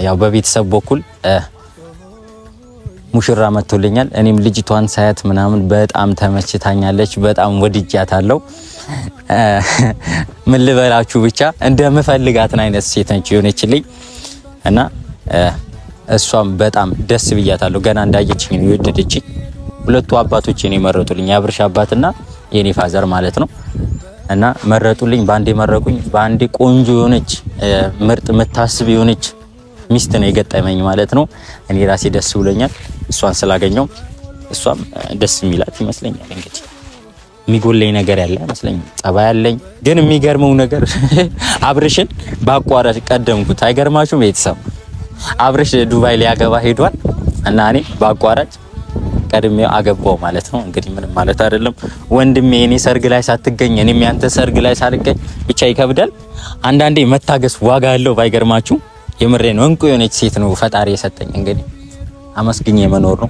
ያው በቤተሰብ በኩል ሙሽራ መጥቶልኛል እኔም ልጅቷን ሳያት ምናምን በጣም ተመችታኛለች በጣም ወድጃታለሁ ምን ልበላችሁ ብቻ እንደምፈልጋት አይነት ሴት ነች የሆነችልኝ እና እሷም በጣም ደስ ብያታለሁ ገና እንዳየችኝ ነው የወደደችኝ ሁለቱ አባቶች እኔ መረጡልኝ አብርሽ አባትና የኔ ፋዘር ማለት ነው እና መረጡልኝ ባንዴ መረቁኝ ባንዴ ቆንጆ የሆነች ምርጥ መታስብ የሆነች ሚስት ነው የገጠመኝ ማለት ነው እኔ ራሴ ደስ ብሎኛል እሷን ስላገኘው እሷም ደስ የሚላት ይመስለኛል እንግዲህ የሚጎለኝ ነገር ያለ ይመስለኛል ጸባይ ያለኝ ግን የሚገርመው ነገር አብርሽን ባቋራጭ ቀደምኩት አይገርማችሁም ቤተሰብ አብርሽ ዱባይ ላይ ያገባ ሄዷል እና እኔ ባቋራጭ ቀድሜው አገባው ማለት ነው እንግዲህ ምንም ማለት አይደለም ወንድሜ እኔ ሰርግ ላይ ሳትገኝ እኔም ያንተ ሰርግ ላይ ሳልገኝ ብቻ ይከብዳል አንዳንዴ መታገስ ዋጋ ያለው ባይገርማችሁ የምሬ ነው እንቁ የሆነች ሴት ነው ፈጣሪ የሰጠኝ እንግዲህ አመስግኜ መኖር ነው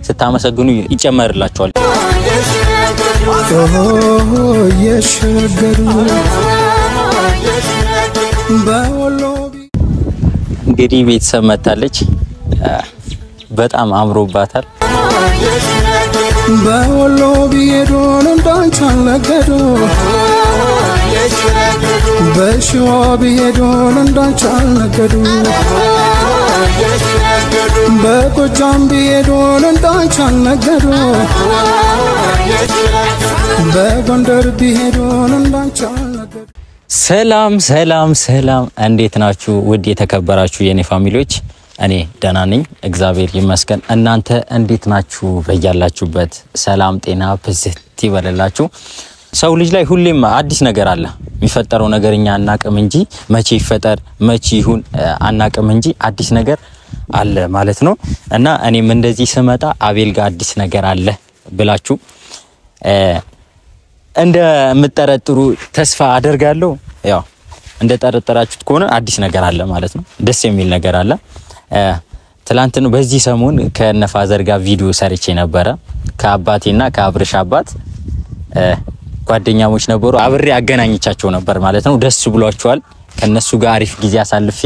ስታመሰግኑ ይጨመርላችኋል የሸገሩ እንግዲህ ቤተሰብ መጣለች በጣም አምሮባታል በወሎ ቢሄዱን እንዳንቻል ነገዱ በሽዋ ቢሄዱን እንዳንቻል ነገዱ በጎጃም ቢሄዱን እንዳንቻል ነገዱ በጎንደር ቢሄዱን እንዳንቻል ነገዱ ሰላም ሰላም ሰላም እንዴት ናችሁ ውድ የተከበራችሁ የኔ ፋሚሊዎች እኔ ደህና ነኝ እግዚአብሔር ይመስገን እናንተ እንዴት ናችሁ በያላችሁበት ሰላም ጤና ብዝት ይበልላችሁ ሰው ልጅ ላይ ሁሌም አዲስ ነገር አለ የሚፈጠረው ነገርኛ አናቀም እንጂ መቼ ይፈጠር መቼ ይሁን አናቀም እንጂ አዲስ ነገር አለ ማለት ነው እና እኔም እንደዚህ ስመጣ አቤል ጋር አዲስ ነገር አለ ብላችሁ እንደ ምትጠረጥሩ ተስፋ አደርጋለሁ ያው እንደ ጠረጠራችሁት ከሆነ አዲስ ነገር አለ ማለት ነው ደስ የሚል ነገር አለ ትላንት ነው በዚህ ሰሞን ከነፋዘር ጋር ቪዲዮ ሰርቼ ነበር ከአባቴና ከአብርሽ አባት ጓደኛሞች ነበሩ አብሬ አገናኝቻቸው ነበር ማለት ነው ደስ ብሏቸዋል ከነሱ ጋር አሪፍ ጊዜ አሳልፌ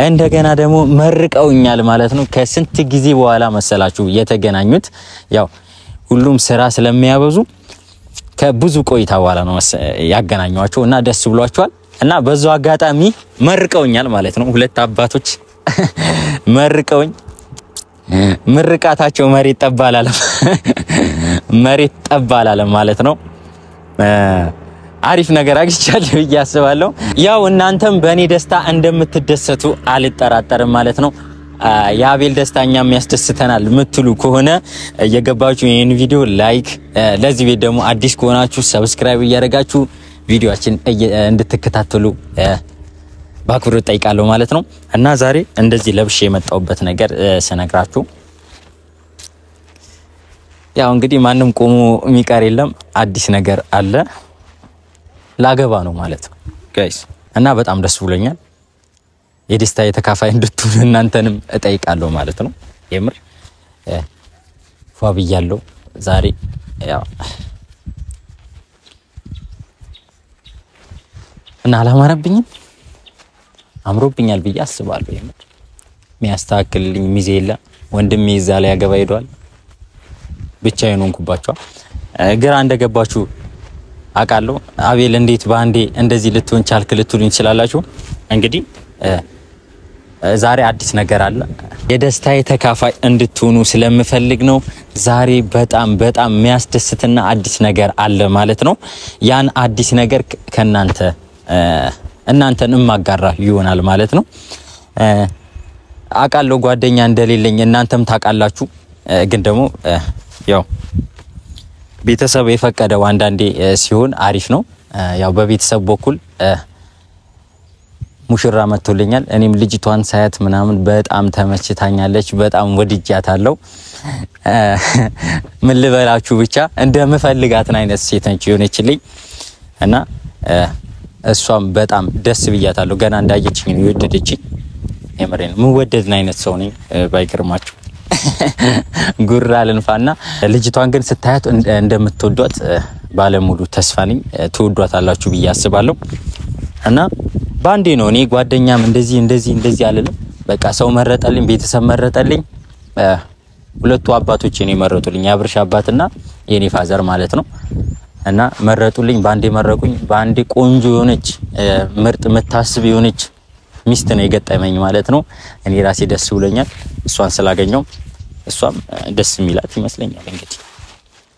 እንደገና ደግሞ መርቀውኛል ማለት ነው ከስንት ጊዜ በኋላ መሰላችሁ የተገናኙት ያው ሁሉም ስራ ስለሚያበዙ ከብዙ ቆይታ በኋላ ነው ያገናኙዋቸው እና ደስ ብሏቸዋል እና በዛው አጋጣሚ መርቀውኛል ማለት ነው ሁለት አባቶች መርቀውኝ ምርቃታቸው መሬት ጠባላለ ማለት ነው አሪፍ ነገር አግኝቻለሁ ያስባለሁ ያው እናንተም በእኔ ደስታ እንደምትደሰቱ አልጠራጠርም ማለት ነው ያቤል ደስታኛም ያስደስተናል ምትሉ ከሆነ የገባችሁ ይሄን ቪዲዮ ላይክ ለዚህ ቤት ደግሞ አዲስ ከሆናችሁ ሰብስክራይብ እያደረጋችሁ ቪዲዮአችን እንድትከታተሉ ባክብሩ ጠይቃለሁ ማለት ነው እና ዛሬ እንደዚህ ለብሼ የመጣውበት ነገር ሰነግራችሁ ያው እንግዲህ ማንንም ቆሞ የሚቀር የለም አዲስ ነገር አለ ላገባ ነው ማለት ነው ጋይስ እና በጣም ደስ ብሎኛል የደስታ የተካፋይ እንድትሆኑ እናንተንም እጠይቃለሁ ማለት ነው የምር ፏብያለሁ ዛሬ ያው እና አላማረብኝም አምሮብኛል ብዬ አስባለሁ የምር የሚያስተካክልልኝ ሚዜላ ወንድሜ እዛ ላይ ያገባ ሄዷል ብቻዬን ሆንኩባቸው ግራ እንደገባችሁ አቃለሁ አቤል እንዴት ባንዴ እንደዚህ ልትሆን ቻልክ ልትሉኝ ይችላልላችሁ እንግዲህ ዛሬ አዲስ ነገር አለ የደስታ የተካፋይ እንድትሆኑ ስለምፈልግ ነው ዛሬ በጣም የሚያስደስትና አዲስ ነገር አለ ማለት ነው ያን አዲስ ነገር እናንተን ማጋራ ይሆናል ማለት ነው አቃለሁ ጓደኛ እንደሌለኝ እናንተም ታቃላችሁ ግን ደግሞ ያው ቤተሰብ የፈቀደው አንዳንዴ ሲሆን አሪፍ ነው ያው በቤተሰብ በኩል ሙሽራ መጥቶልኛል እኔም ልጅቷን ሳያት ምናምን በጣም ተመችታኛለች በጣም ወድጃታለሁ ምን ልበላችሁ ብቻ እንደምፈልጋት አይነት ሴት ነች የሆነችልኝ እና እሷም በጣም ደስ ብያታለሁ ገና እንዳየችኝ ነው የወደደችኝ የምሬ ነው ምን ወደድና አይነት ሰው ነኝ ባይገርማችሁ ጉራ ለንፋና ልጅቷን ግን ስታያት እንደምትወዷት ባለሙሉ ተስፋ ነኝ ትወዷታላችሁ ብዬ አስባለሁ እና ባንዴ ነው እኔ ጓደኛም እንደዚህ አለለም በቃ ሰው መረጠልኝ ቤተሰብ መረጠልኝ ሁለቱ አባቶቼን የመረጡልኝ አብርሽ አባትና የኔ ፋዘር ማለት ነው እና መረጡልኝ ባንዴ መረቁኝ ባንዴ ቆንጆ የሆነች ምርጥ መታስብ የሆነች ሚስት ነው የገጠመኝ ማለት ነው እኔ ራሴ ደስ ብሎኛል እሷን ስላገኘው እሷም ደስ የሚላት ይመስለኛል እንግዲህ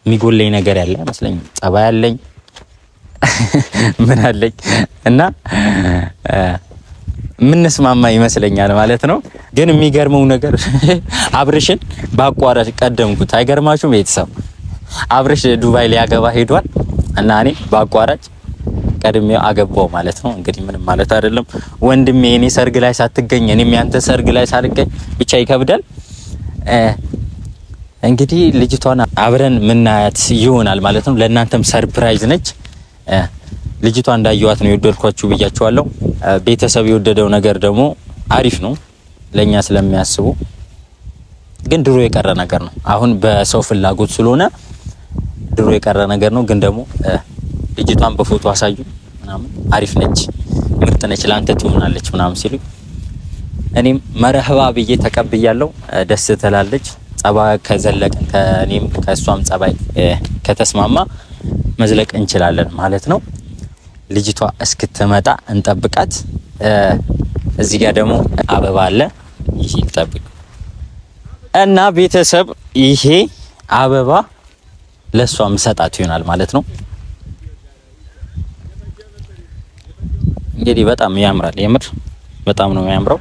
የሚጎለኝ ነገር ያለ ይመስለኛል ጸባይ ያለኝ ምን አለኝ እና ምን ነስማማ ይመስለኛል ማለት ነው ግን የሚገርመው ነገር አብርሽን ባቋራጭ ቀደምኩት አይገርማችሁም ቤተሰብ አብርሽ ዱባይ ሊያገባ ሄዷል እና እኔ ባቋራጭ ቀድሜው አገባው ማለት ነው እንግዲህ ምንም ማለት አይደለም ወንድሜ እኔ ሰርግ ላይ ሳትገኝ እኔም ያንተ ሰርግ ላይ ሳልገኝ ብቻ ይከብዳል እንግዲህ ልጅቷን አብረን ምናያት ይሆናል ማለት ነው ለእናንተም ሰርፕራይዝ ነች ልጅቷ እንዳየዋት ነው የወደድኳችሁ ብያችኋለሁ ቤተሰብ የወደደው ነገር ደግሞ አሪፍ ነው ለኛ ስለሚያስቡ ግን ድሮ የቀረ ነገር ነው አሁን በሰው ፍላጎት ስለሆነ ድሮ የቀረ ነገር ነው ግን ደግሞ ልጅቷን በፎቶ አሳዩ ምናምን አሪፍ ነች ምርጥ ነች ላንተ ትሆናለች ምናምን ሲሉ እኔም መርህባ ብዬ ተቀብያለሁ ደስ ትላለች ጸባይ ከዘለቀን ከኔም ከሷም ጸባይ ከተስማማ መዝለቅ እንችላለን ማለት ነው ልጅቷ እስክትመጣ እንጠብቃት እዚህ ጋር ደግሞ አበባ አለ ይሄ እንጠብቅ እና ቤተሰብ ይሄ አበባ ለሷም ሰጣት ይሆናል ማለት ነው እንግዲህ በጣም ያምራል የምር በጣም ነው የሚያምረው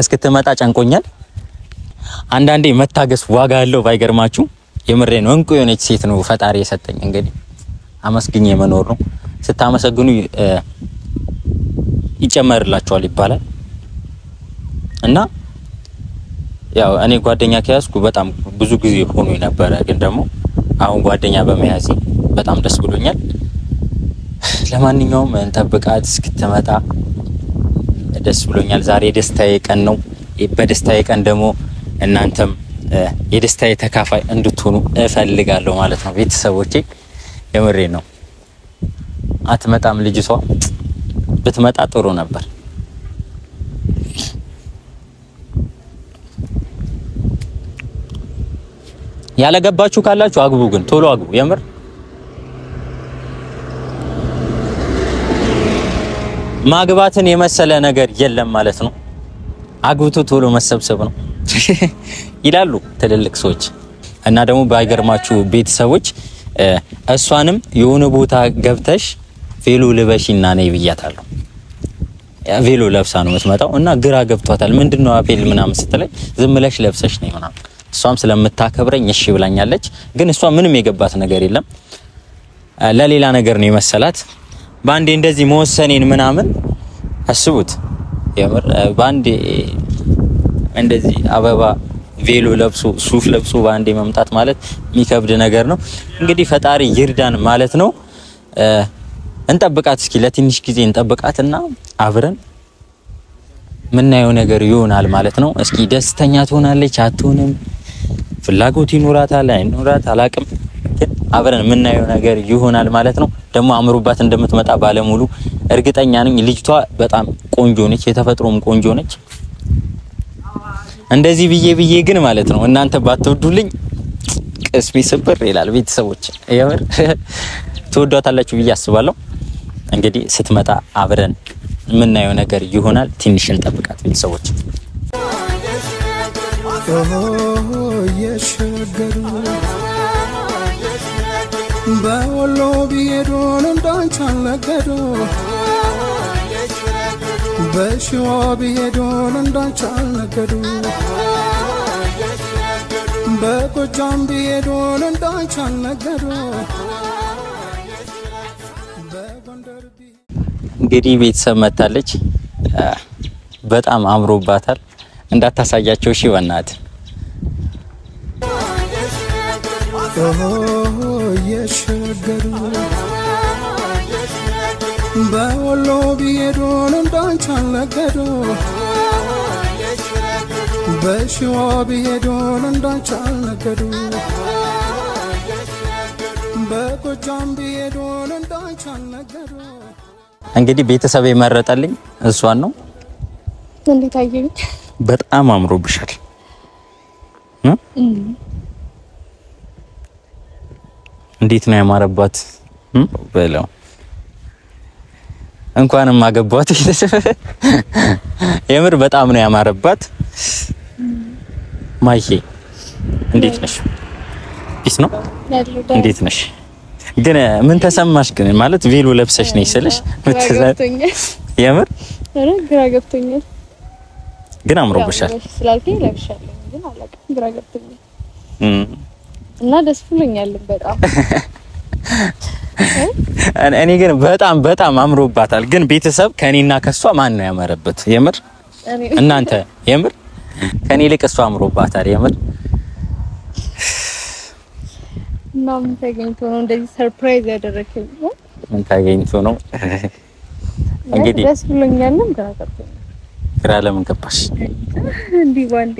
እስክትመጣ ጨንቆኛል አንዳንዴ መታገስ ዋጋ ያለው ባይገርማችሁ የምሬ ነው እንቁ የሆነች ሴት ነው ፈጣሪ የሰጠኝ እንግዲህ አመስግኝ የመኖር ነው ስታመሰግኑ ይጨመርላችኋል ይባላል እና ያው እኔ ጓደኛ ከያዝኩ በጣም ብዙ ጊዜ ሆኖ ነበር ግን ደግሞ አሁን ጓደኛ በመያዝ በጣም ደስ ብሎኛል ለማንኛውም እንጠብቃት እስክትመጣ ደስ ብሎኛል ዛሬ ደስታዬ ቀን ነው በደስታዬ ቀን ደግሞ እናንተም የደስታዬ ተካፋይ እንድትሆኑ እፈልጋለሁ ማለት ነው ቤተሰቦቼ የምሬ ነው አትመጣም ልጅቷ ብትመጣ ጥሩ ነበር ያለገባችሁ ካላችሁ አግቡ ግን ቶሎ አግቡ የምር ማግባትን የመሰለ ነገር የለም ማለት ነው አግብቶ ቶሎ መሰብሰብ ነው ይላሉ ትልልቅ ሰዎች እና ደግሞ ባይገርማችሁ ቤተሰቦች እሷንም የሆነ ቦታ ገብተሽ ቬሎ ልበሽና ነይ ብያታለሁ ቬሎ ለብሳ ነው የምትመጣው እና ግራ ገብቷታል ምንድነው አፔል ምናምን ስትለኝ ዝም ብለሽ ለብሰሽ ነይ ምናምን እሷም ስለምታከብረኝ እሺ ብላኛለች ግን እሷ ምንም የገባት ነገር የለም ለሌላ ነገር ነው የመሰላት ባንዴ እንደዚህ መወሰኔን ምናምን አስቡት የምር ባንዴ እንደዚህ አበባ ቬሎ ለብሶ ሱፍ ለብሶ ባንዴ መምጣት ማለት የሚከብድ ነገር ነው እንግዲህ ፈጣሪ ይርዳን ማለት ነው እንጠብቃት እስኪ ለትንሽ ጊዜ እንጠብቃትና አብረን ምናየው ነገር ይሆናል ማለት ነው እስኪ ደስተኛ ትሆናለች አትሆንም ፍላጎት ይኖራታል አይኖራት አላቅም አብረን ምናየው ነገር ይሆናል ማለት ነው ደግሞ አምሩባት እንደምትመጣ ባለሙሉ እርግጠኛ ነኝ ልጅቷ በጣም ቆንጆ ነች የተፈጥሮም ቆንጆ ነች እንደዚህ ብዬ ግን ማለት ነው እናንተ ባትወዱልኝ ቅስሜ ስብር ይላል ቤተሰቦች የምር ትወዷታላችሁ ብዬ አስባለሁ እንግዲህ ስትመጣ አብረን ምናየው ነገር ይሆናል ትንሽ እንጠብቃት ቤተሰቦች የሸገሩ በወሎ ቢሄዱን እንዳንቻል ነገዱ በሽዋ ቢሄዱን እንዳንቻል ነገዱ በጎጃም ቢሄዱን እንዳንቻል ነገዱ እንግዲህ ቤተሰብ መጣለች በጣም አምሮባታል እንዳታሳያቸው እሺ በእናት የሸገሩ በወሎ ቢሄዱን እንዳንቻል ነገዱ በሽዋ ቢሄዱን እንዳንቻል ነገዱ በጎጃም ቢሄዱን እንዳንቻል ነገዱ እንግዲህ ቤተሰብ የመረጠልኝ እሷን ነው እንዴት አየኝ? በጣም አምሮብሻል። እንዴት ነው ያማረባት በለው። እንኳንም አገባዋት። የምር በጣም ነው ያማረባት። ማይሄ እንዴት ነሽ? ፒስ ነው? እንዴት ነሽ? ግን ምን ተሰማሽ ግን? ማለት ቬሎ ለብሰሽ ነሽ ስለሽ የምር ግራ ገብቶኛል። ግን አምሮብሻል ስላልከኝ ለብሻለሁ ግን አላውቅም። ግራ ገብቶኛል እና ደስ ብሎኛል በጣም። እኔ ግን በጣም አምሮባታል። ግን ቤተሰብ ከኔና ከሷ ማን ነው ያመረበት? የምር እናንተ? የምር ከኔ ልቅ እሷ አምሮባታል የምር። እና ምን ተገኝቶ ነው እንደዚህ ሰርፕራይዝ ያደረከኝ? ምን ተገኝቶ ነው? እንግዲህ ደስ ብሎኛል። ግራ ለምን ገባሽ? እንዴ ባንዴ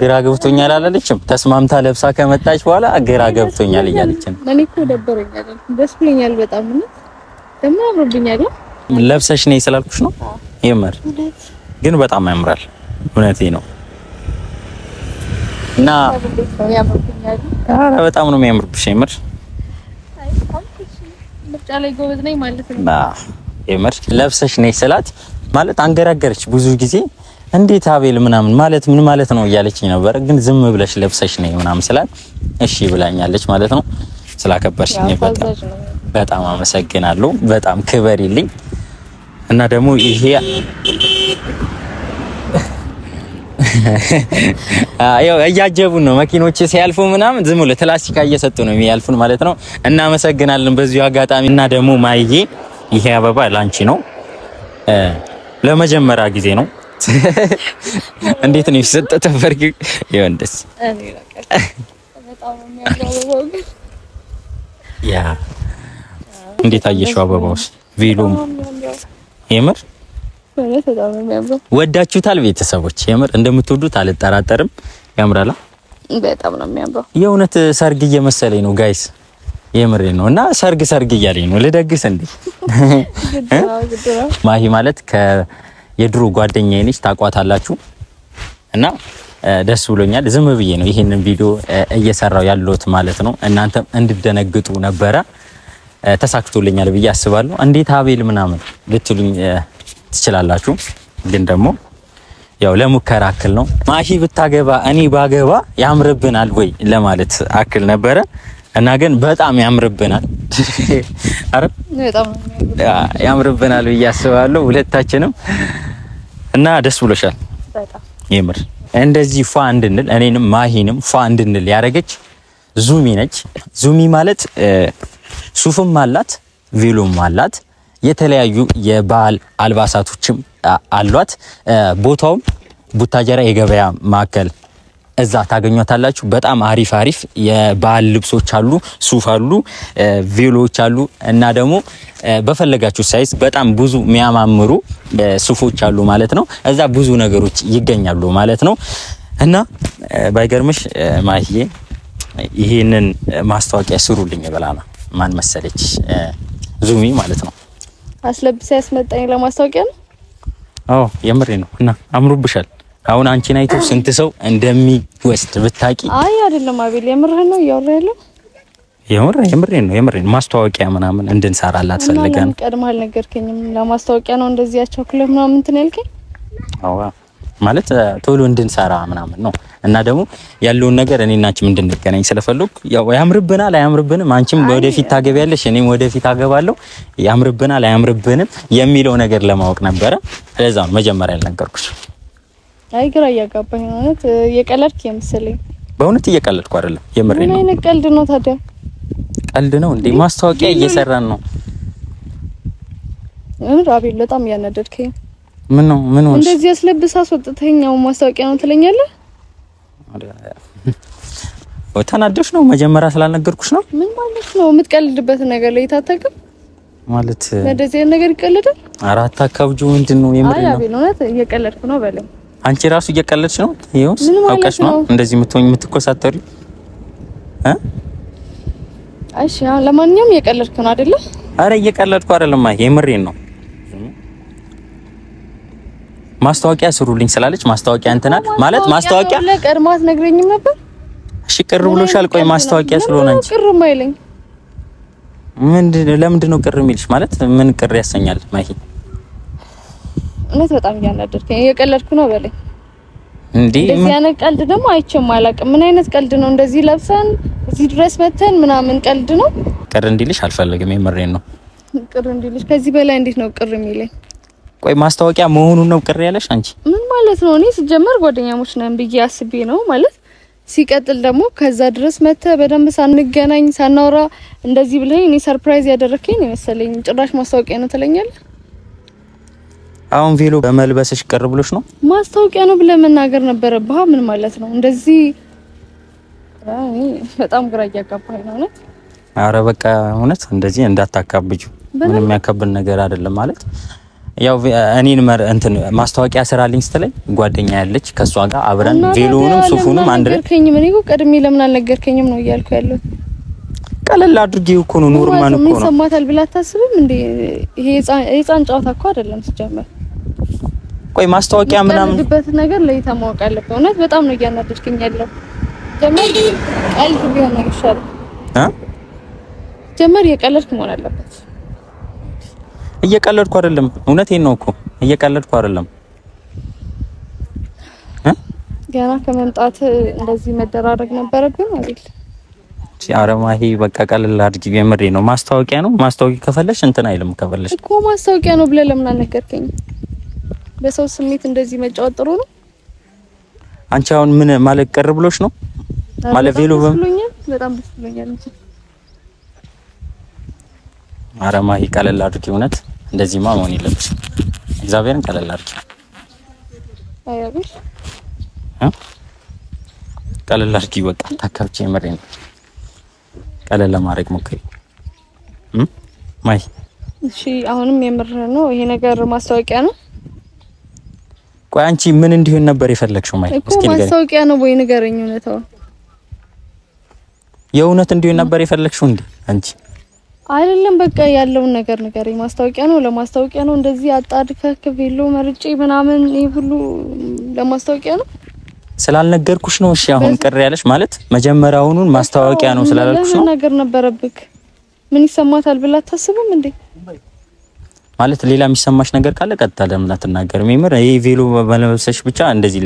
ግራ ገብቶኛል አላለችም? ተስማምታ ለብሳ ከመጣች በኋላ ግራ ገብቶኛል እያለች ነው። እኔ እኮ ደበረኛል። ደስ ብሎኛል በጣም ነው። ደግሞ አምሮብኛል። ለብሰሽ ነይ ስላልኩሽ ነው የምር። ግን በጣም ያምራል። እውነቴ ነው። እና ያምሮብኛል። አረ በጣም ነው የሚያምርብሽ የምር። ምርጫ ላይ ጎበዝ ነኝ ማለት ነው። የምር ለብሰሽ ነይ ስላት ማለት አንገራገረች ብዙ ጊዜ። እንዴት አቤል ምናምን ማለት ምን ማለት ነው እያለችኝ ነበር። ግን ዝም ብለሽ ለብሰሽ ነይ ምናምን ስላት እሺ ብላኛለች ማለት ነው። ስላከበርሽኝ በጣም አመሰግናለሁ። በጣም ክበሪልኝ። እና ደግሞ ይሄ ያው እያጀቡን ነው መኪኖች ሲያልፉ ምናምን ዝም ብሎ ፕላስቲካ እየሰጡ ነው የሚያልፉን ማለት ነው። እናመሰግናለን በዚሁ አጋጣሚ። እና ደግሞ ማይዬ ይሄ አበባ ላንቺ ነው። ለመጀመሪያ ጊዜ ነው። እንዴት ነው ይሰጠው ተፈርቂ ይወንደስ እኔ በጣም የሚያምረው ያ እንዴት አየሽው? አበባውስ ቬሎም የምር በጣም የሚያምረው። ወዳችሁታል ቤተሰቦች? የምር እንደምትወዱት አልጠራጠርም። ያምራላ። በጣም ነው የሚያምረው። የእውነት ሰርግ እየመሰለኝ ነው ጋይስ። የምሬ ነው። እና ሰርግ እያለኝ ነው። ልደግስ እንዴ? ማሂ ማለት የድሮ ጓደኛዬ ነች። ታቋታላችሁ። እና ደስ ብሎኛል። ዝም ብዬ ነው ይሄንን ቪዲዮ እየሰራው ያለሁት ማለት ነው። እናንተም እንድደነግጡ ነበረ። ተሳክቶልኛል ብዬ አስባለሁ። እንዴት አቤል ምናምን ልትሉኝ ትችላላችሁ። ግን ደግሞ ያው ለሙከራ አክል ነው። ማሂ ብታገባ እኔ ባገባ ያምርብናል ወይ ለማለት አክል ነበረ። እና ግን በጣም ያምርብናል። አረ በጣም ያምርብናል ብዬ አስባለሁ ሁለታችንም። እና ደስ ብሎሻል በጣም የምር። እንደዚህ ፏ እንድንል እኔንም ማሂንም ፏ እንድንል ያደረገች ዙሚ ነች። ዙሚ ማለት ሱፍም አላት ቬሎም አላት። የተለያዩ የባህል አልባሳቶችም አሏት። ቦታውም ቡታጀራ የገበያ ማዕከል እዛ ታገኙታላችሁ። በጣም አሪፍ የባህል ልብሶች አሉ፣ ሱፍ አሉ፣ ቬሎዎች አሉ። እና ደግሞ በፈለጋችሁ ሳይዝ በጣም ብዙ የሚያማምሩ ሱፎች አሉ ማለት ነው። እዛ ብዙ ነገሮች ይገኛሉ ማለት ነው። እና ባይገርምሽ ማሂዬ ይሄንን ማስታወቂያ ስሩልኝ ብላና ማን መሰለች? ዙሚ ማለት ነው። አስለብሰ ያስመጣኝ ለማስታወቂያ ነው። አዎ የምሬ ነው። እና አምሮብሻል። አሁን አንቺን አይቶ ስንት ሰው እንደሚወስድ ብታቂ። አይ አይደለም አቤል የምርህ ነው እያወራ ያለው? የምሬ ነው። ማስታወቂያ ምናምን እንድንሰራላት ፈልገን። ቀድመህ አልነገርከኝም? ለማስታወቂያ ነው እንደዚህ ያቻኩልህ ምናምን እንትን ያልከኝ? አዎ ማለት ቶሎ እንድንሰራ ምናምን ነው። እና ደግሞ ያለውን ነገር እኔና አንቺም እንድንገናኝ ስለፈለኩ ያው ያምርብናል አያምርብንም፣ አንቺም ወደፊት ታገቢያለሽ እኔም ወደፊት አገባለሁ፣ ያምርብናል አያምርብንም የሚለው ነገር ለማወቅ ነበረ። ስለዛ ነው መጀመሪያ ያልነገርኩሽ። አይ ግራ እያጋባኝ ነው። ማለት እየቀለድክ የመሰለኝ። በእውነት እየቀለድኩ አይደለም፣ የምሬ ነው። ምን አይነት ቀልድ ነው ታዲያ? ቀልድ ነው እንዴ? ማስታወቂያ እየሰራን ነው። አቤል በጣም ያናደድከኝ። ምን ነው እንደዚህ ያስለብስ አስወጥተኛው ማስታወቂያ ነው ትለኛለህ? ተናደሽ ነው? መጀመሪያ ስላልነገርኩሽ ነው። ምን ማለት ነው? የምትቀልድበት ነገር ላይ ታታከም ማለት እንደዚህ ነገር ይቀልዳል? አራት አካብጁ ምንድነው? የምሬ ነው። አይ አቤል እውነት እየቀለድኩ ነው በለው። አንቺ ራሱ እየቀለድሽ ነው። ይኸውስ አውቀሽ ነው እንደዚህ የምትኮሳተሪ እሺ ለማንኛውም እየቀለድኩ ነው አይደለ? አረ እየቀለድኩ አይደለም፣ የምሬን ነው። ማስታወቂያ ስሩልኝ ስላለች ማስታወቂያ እንትና ማለት ማስታወቂያ ለቀድማት ነግረኝም ነበር። እሺ ቅር ብሎሻል? ቆይ ማስታወቂያ ስለሆነ እንጂ ቅር ማይለኝ ለምንድን ነው ቅር የሚልሽ? ማለት ምን ቅር ያሰኛል? ማሂ እውነት በጣም ያናደርከኝ። የቀለድኩ ነው በለኝ እንዴ? እንደዚህ አይነት ቀልድ ደግሞ አይቼም አላውቅም። ምን አይነት ቀልድ ነው? እንደዚህ ለብሰን እዚህ ድረስ መተን ምናምን ቀልድ ነው? ቅር እንዲልሽ አልፈልግም። የምሬን ነው። ቅር እንዲልሽ ከዚህ በላይ እንዴት ነው ቅር የሚለኝ? ቆይ ማስታወቂያ መሆኑን ነው ቅር ያለሽ አንቺ? ምን ማለት ነው? እኔ ሲጀመር ጓደኛሞች ነን ብዬ አስቤ ነው ማለት። ሲቀጥል ደግሞ ከዛ ድረስ መተ በደንብ ሳንገናኝ ሳናወራ እንደዚህ ብለኝ እኔ ሰርፕራይዝ ያደረከኝ ነው መሰለኝ። ጭራሽ ማስታወቂያ ነው ትለኛለህ? አሁን ቬሎ በመልበስሽ ቅር ብሎሽ ነው? ማስታወቂያ ነው ብለህ መናገር ነበረብህ። ምን ማለት ነው እንደዚህ? በጣም ግራ እያጋባኝ ነው እውነት። አረ በቃ እውነት እንደዚህ እንዳታካብጁ። ምንም የሚያከብን ነገር አይደለም ማለት ያው እኔን እንትን ማስታወቂያ ስራልኝ ስትለኝ ጓደኛ ያለች ከሷ ጋር አብረን ቬሎውንም ሱፉንም አንድ ላይ ከኝ ምን ይጎ ቀድሜ ለምን አልነገርከኝም ነው እያልኩ ያለው። ቀለል አድርጌው እኮ ነው ኖርማል እኮ ነው። ምን ሰማታል ብላ አታስብም እንዴ? ይሄ የጻን ጫወታ እኮ አይደለም ሲጀመር። ቆይ ማስታወቂያ ምናምን ልበት ነገር ለይታ ማወቅ አለበት። እውነት በጣም ነው እያናደድከኝ ያለው። ጀመር ቀልድ ቢሆን ነው ይሻላል። ጀመር የቀለድክ መሆን አለበት። እየቀለድኩ አይደለም፣ እውነቴን ነው እኮ እየቀለድኩ አይደለም። ገና ከመምጣት እንደዚህ መደራረግ ነበረብን አይደል? አረማሂ በቃ ቀለል አድርጊ። የምሬ ነው። ማስታወቂያ ነው። ማስታወቂያ ከፈለሽ እንትን አይልም። ከፈለሽ እኮ ማስታወቂያ ነው ብለህ ለምን አልነገርከኝ? በሰው ስሜት እንደዚህ መጫወት ጥሩ ነው? አንቺ አሁን ምን ማለት ቅር ብሎሽ ነው? ማለት ቬሎ በጣም ደስ ብሎኛል እንጂ አረማሂ ቀለል አድርጊ። እውነት እንደዚህ መሆን የለብሽም። እግዚአብሔርን ቀለል አድርጊ። አይያብሽ ቀለል አድርጊ። በቃ ታካብቼ የምሬ ነው። ቀለል ለማድረግ ሞክሪ ማይ። እሺ አሁንም የምር ነው ይሄ ነገር ማስታወቂያ ነው? ቆይ አንቺ ምን እንዲሆን ነበር የፈለግሽው? ማይ እስኪ ማስታወቂያ ነው ወይ ንገረኝ። እውነታው የእውነት እንዲሆን ነበር የፈለግሽው እንዴ አንቺ? አይደለም በቃ ያለውን ነገር ንገረኝ። ማስታወቂያ ነው ለማስታወቂያ ነው እንደዚህ አጣድፈክ ቬሎ መርጬ ምናምን ይሄ ሁሉ ለማስታወቂያ ነው ስላልነገርኩሽ ነው። እሺ አሁን ቅር ያለሽ ማለት መጀመሪያውኑን ማስታወቂያ ነው ስላልኩሽ ነው ነገር ነበረብክ። ምን ይሰማታል ብላ ታስብም እንዴ? ማለት ሌላ የሚሰማሽ ነገር ካለ ቀጥታ ለምን አትናገርም? የምር ይሄ ቬሎ በለበሰሽ ብቻ እንደዚህ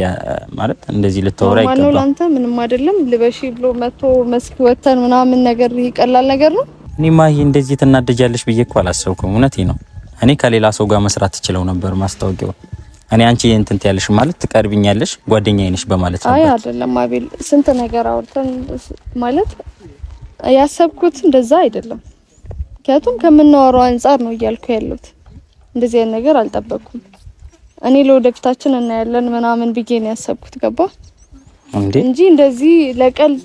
ማለት እንደዚህ ልትወራ ይገባል። ማነው ላንተ ምንም አይደለም ልበሺ ብሎ መጥቶ መስክ ወተን ምናምን ነገር ይቀላል ነገር ነው። እኔማ ይሄ እንደዚህ ትናደጃለሽ ብዬ እኮ አላሰብኩም። እውነቴ ነው። እኔ ከሌላ ሰው ጋር መስራት ትችለው ነበር ማስታወቂያው። እኔ አንቺ እንትን ያለሽ ማለት ትቀርብኛለሽ ጓደኛዬ ነሽ በማለት ነበር። አይ አይደለም አቤል፣ ስንት ነገር አውርተን ማለት ያሰብኩት እንደዛ አይደለም። ምክንያቱም ከምናወራው አንፃር ነው እያልኩ ያለሁት። እንደዚህ አይነት ነገር አልጠበቅኩም። እኔ ለወደፊታችን እናያለን ምናምን ብዬ ነው ያሰብኩት። ገባ እንጂ እንደዚህ ለቀልድ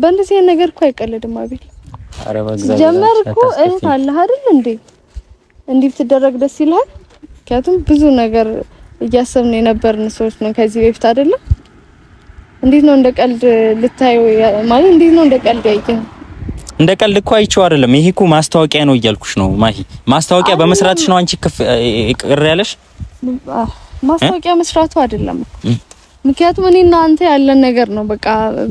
በእንደዚህ አይነት ነገር እኮ አይቀልድም አቤል። አረ በእግዚአብሔር ጀመርኩ እህት አለ አይደል እንዴ? እንዲህ ትደረግ ደስ ይላል። ምክንያቱም ብዙ ነገር እያሰብን የነበርን ሰዎች ነው ከዚህ በፊት አይደለም። እንዴት ነው እንደ ቀልድ ልታየው ማለት እንዴት ነው እንደ ቀልድ ያየው? እንደ ቀልድ እኮ አይቼው አይደለም። ይሄ እኮ ማስታወቂያ ነው እያልኩሽ ነው ማሂ። ማስታወቂያ በመስራትሽ ነው አንቺ ቅር ያለሽ? ማስታወቂያ መስራቱ አይደለም። ምክንያቱም እኔና አንተ ያለን ነገር ነው። በቃ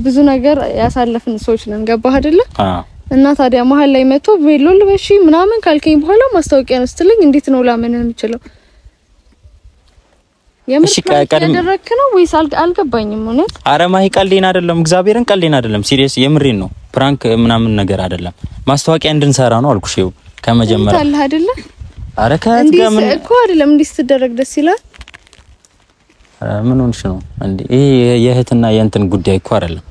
ብዙ ነገር ያሳለፍን ሰዎች ነን። ገባህ አይደለ? እና ታዲያ መሀል ላይ መጥቶ ቬሎ ልበሺ ምናምን ካልከኝ በኋላ ማስታወቂያ ነው ስትለኝ እንዴት ነው ላምን የምችለው? የምር ያደረክ ነው ወይስ አልገባኝም። እውነት አረ ማሂ ቀልዴን አይደለም፣ እግዚአብሔርን ቀልዴን አይደለም። ሲሪየስ የምሬን ነው። ፕራንክ ምናምን ነገር አይደለም። ማስታወቂያ እንድንሰራ ነው አልኩሽ። ይኸው ከመጀመሪያ ታላህ አይደለ? አረ ከትጋ ምን እኮ አይደለም እንዲህ ስትደረግ ደስ ይላል። ምን ሆንሽ ነው እንዴ? ይሄ የእህትና የእንትን ጉዳይ እኮ አይደለም።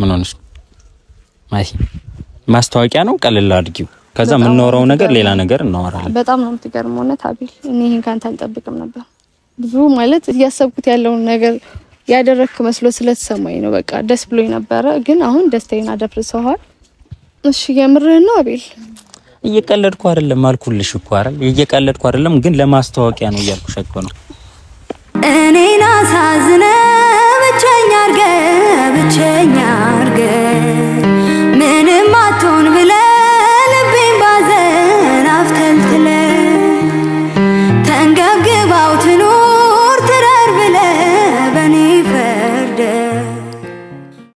ምን ሆንሽ ማሂ? ማስታወቂያ ነው ቀለል አድርጊው። ከዛ ምን ኖረው ነገር ሌላ ነገር እናወራለን። በጣም ነው የምትገርመው እውነት አቤል። እኔ ይሄን ካንተ አልጠብቅም ነበር። ብዙ ማለት እያሰብኩት ያለውን ነገር ያደረክ መስሎ ስለተሰማኝ ነው። በቃ ደስ ብሎኝ ነበር፣ ግን አሁን ደስታዬን አደፍርሰዋል። እሺ የምርህ ነው አቤል? እየቀለድኩ አይደለም አልኩልሽ እኮ አይደል? እየቀለድኩ አይደለም፣ ግን ለማስታወቂያ ነው እያልኩሽ እኮ ነው።